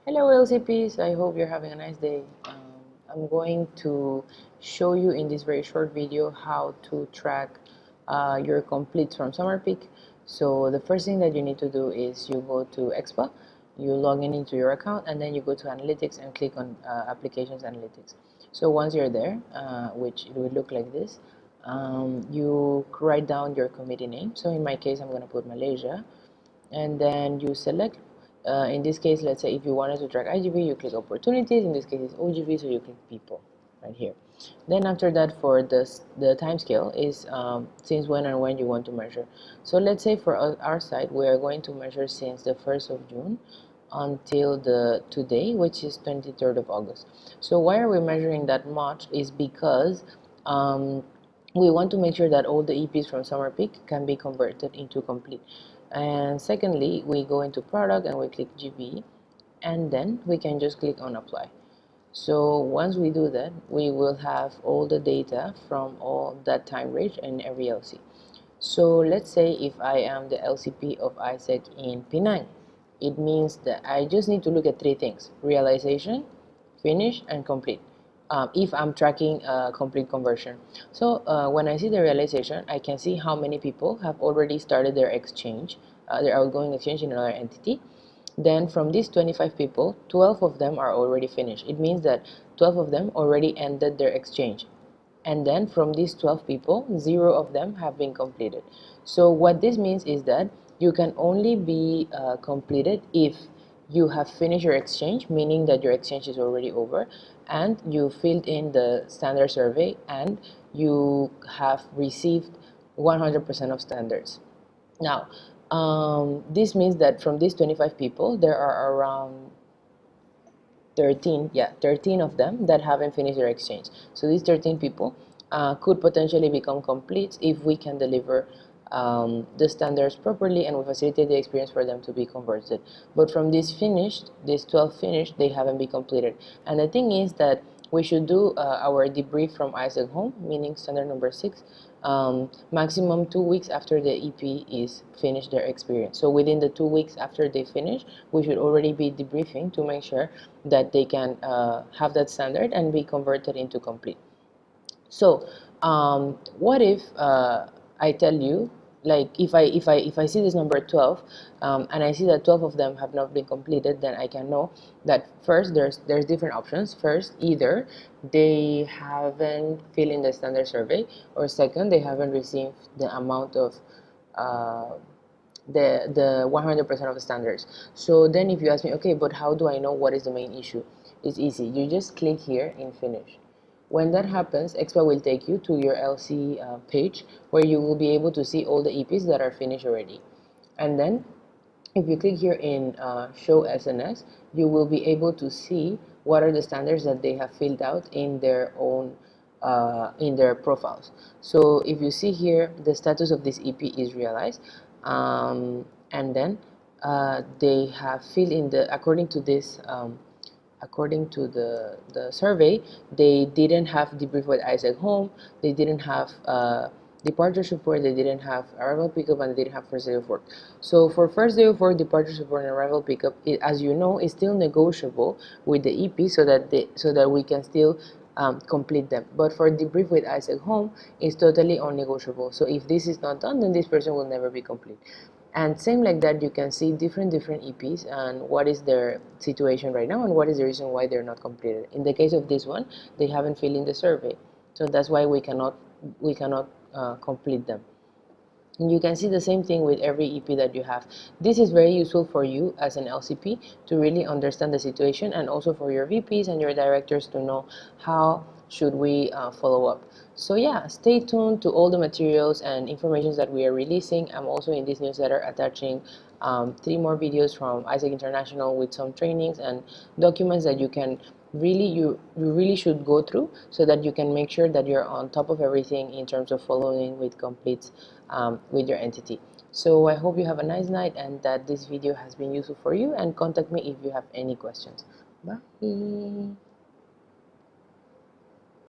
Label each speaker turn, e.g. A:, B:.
A: Hello LCPs, I hope you're having a nice day. I'm going to show you in this very short video how to track your completes from Summer Peak. So the first thing that you need to do is you go to Expo, you log in into your account, and then you go to Analytics and click on Applications Analytics. So once you're there, which it will look like this, you write down your committee name. So in my case, I'm going to put Malaysia, and then you select in this case, let's say if you wanted to track IGV, you click opportunities. In this case it's OGV, so you click people right here. Then after that, for the time scale is since when and when you want to measure. So let's say for our side, we are going to measure since the 1st of June until the today, which is 23rd of August. So why are we measuring that much is because we want to make sure that all the EPs from Summer Peak can be converted into complete. And secondly, we go into product and we click GB, and then we can just click on apply. So once we do that, we will have all the data from all that time range and every LC. So let's say if I am the LCP of Isaac in Penang, it means that I just need to look at three things: realization, finish, and complete. If I'm tracking a complete conversion. So when I see the realization, I can see how many people have already started their exchange, their outgoing exchange in another entity. Then from these 25 people, 12 of them are already finished. It means that 12 of them already ended their exchange. And then from these 12 people, 0 of them have been completed. So what this means is that you can only be completed if you have finished your exchange, meaning that your exchange is already over, and you filled in the standard survey, and you have received 100% of standards. Now, this means that from these 25 people, there are around 13 of them that haven't finished their exchange. So these 13 people could potentially become complete if we can deliver the standards properly and we facilitate the experience for them to be converted. But from these 12 finished, they haven't been completed. And the thing is that we should do our debrief from Isaac Home, meaning standard number 6, maximum 2 weeks after the EP is finished their experience. So within the 2 weeks after they finish, we should already be debriefing to make sure that they can have that standard and be converted into complete. So what if I tell you, like if I see this number 12 and I see that 12 of them have not been completed, then I can know that first there's different options. First, either they haven't filled in the standard survey, or second, they haven't received the amount of the 100% of the standards. So then if you ask me, okay, but how do I know what is the main issue? It's easy. You just click here in finish. When that happens, Expo will take you to your LC page, where you will be able to see all the EPs that are finished already. And then if you click here in show SNS, you will be able to see what are the standards that they have filled out in their own in their profiles. So if you see here, the status of this EP is realized, and then they have filled in the according to this according to the survey, they didn't have debrief with Isaac Home, they didn't have departure support, they didn't have arrival pickup, and they didn't have first day of work. So for first day of work, departure support, and arrival pickup, as you know, is still negotiable with the EP, so that we can still complete them. But for debrief with Isaac Home, it's totally unnegotiable. So if this is not done, then this person will never be complete. And same like that, you can see different EPs and what is their situation right now and what is the reason why they're not completed. In the case of this one, they haven't filled in the survey, so that's why we cannot complete them. And you can see the same thing with every EP that you have. This is very useful for you as an LCP to really understand the situation, and also for your VPs and your directors to know how should we follow up. So yeah, stay tuned to all the materials and information that we are releasing. I'm also in this newsletter attaching 3 more videos from Isaac International with some trainings and documents that you can you really should go through, so that you can make sure that you're on top of everything in terms of following with completes with your entity. So I hope you have a nice night and that this video has been useful for you, and contact me if you have any questions. Bye.